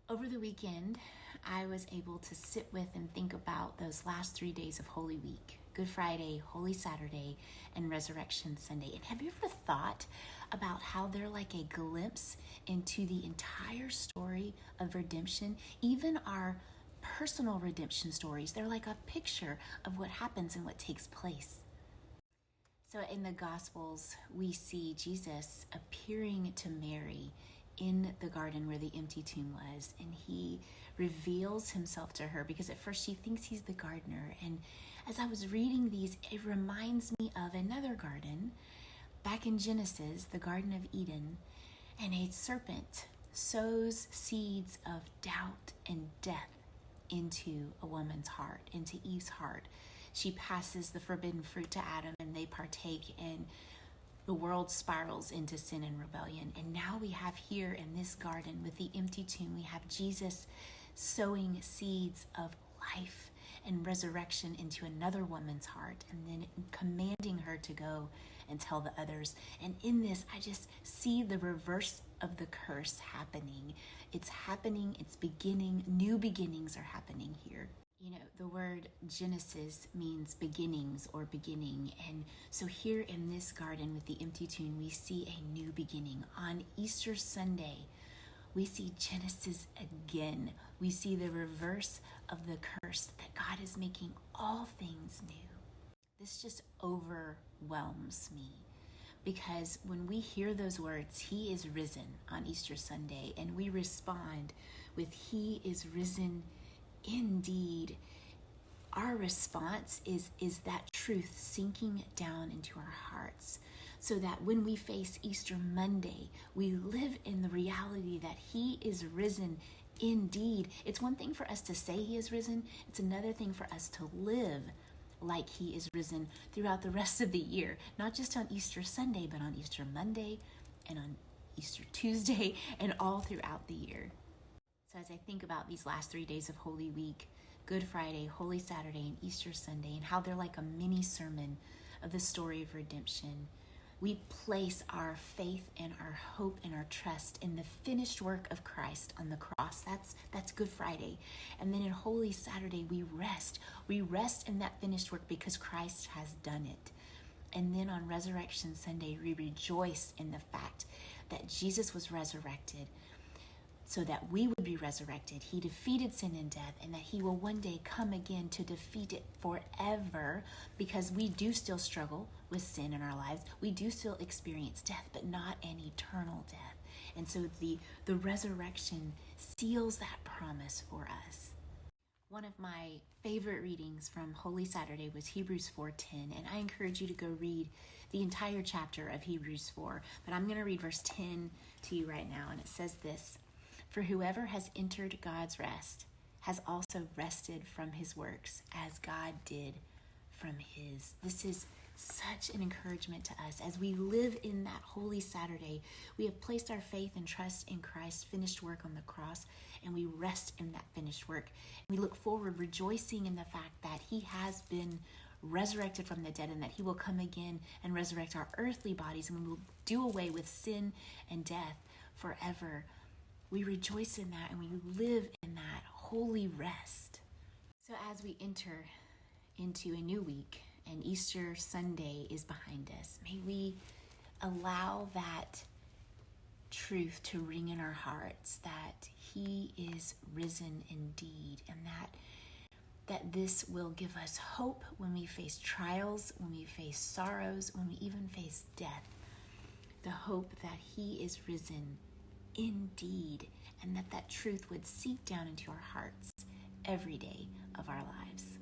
Over the weekend, I was able to sit with and think about those last 3 days of Holy Week, Good Friday, Holy Saturday, and Resurrection Sunday. And have you ever thought about how they're like a glimpse into the entire story of redemption? Even our personal redemption stories, they're like a picture of what happens and what takes place. So in the Gospels, we see Jesus appearing to Mary in the garden where the empty tomb was, and he reveals himself to her because at first she thinks he's the gardener. And as I was reading these, it reminds me of another garden back in Genesis, the Garden of Eden, and a serpent sows seeds of doubt and death into a woman's heart, into Eve's heart. She passes the forbidden fruit to Adam and they partake, and the world spirals into sin and rebellion. And now we have here in this garden with the empty tomb, we have Jesus sowing seeds of life and resurrection into another woman's heart, and then commanding her to go and tell the others. And in this, I just see the reverse of the curse happening. It's happening, it's beginning, new beginnings are happening here. You know, the word Genesis means beginnings or beginning. And so here in this garden with the empty tomb, we see a new beginning. On Easter Sunday, we see Genesis again. We see the reverse of the curse, that God is making all things new. This just overwhelms me, because when we hear those words, He is risen on Easter Sunday, and we respond with He is risen indeed, our response is that truth sinking down into our hearts, so that when we face Easter Monday, we live in the reality that He is risen indeed. It's one thing for us to say He is risen. It's another thing for us to live like He is risen throughout the rest of the year, not just on Easter Sunday, but on Easter Monday and on Easter Tuesday and all throughout the year. So as I think about these last 3 days of Holy Week, Good Friday, Holy Saturday, and Easter Sunday, and how they're like a mini sermon of the story of redemption, we place our faith and our hope and our trust in the finished work of Christ on the cross. That's Good Friday. And then in Holy Saturday, we rest. We rest in that finished work because Christ has done it. And then on Resurrection Sunday, we rejoice in the fact that Jesus was resurrected so that we would be resurrected. He defeated sin and death, and that He will one day come again to defeat it forever, because we do still struggle with sin in our lives. We do still experience death, but not an eternal death. And so the resurrection seals that promise for us. One of my favorite readings from Holy Saturday was Hebrews 4:10, and I encourage you to go read the entire chapter of Hebrews 4, but I'm going to read verse 10 to you right now, and it says this: "For whoever has entered God's rest has also rested from his works, as God did from His." This is such an encouragement to us as we live in that Holy Saturday. We have placed our faith and trust in Christ's finished work on the cross, and we rest in that finished work. We look forward, rejoicing in the fact that He has been resurrected from the dead, and that He will come again and resurrect our earthly bodies, and we will do away with sin and death forever. We rejoice in that, and we live in that holy rest. So as we enter into a new week, and Easter Sunday is behind us, may we allow that truth to ring in our hearts, that He is risen indeed, and that this will give us hope when we face trials, when we face sorrows, when we even face death. The hope that He is risen indeed, and that truth would seep down into our hearts every day of our lives.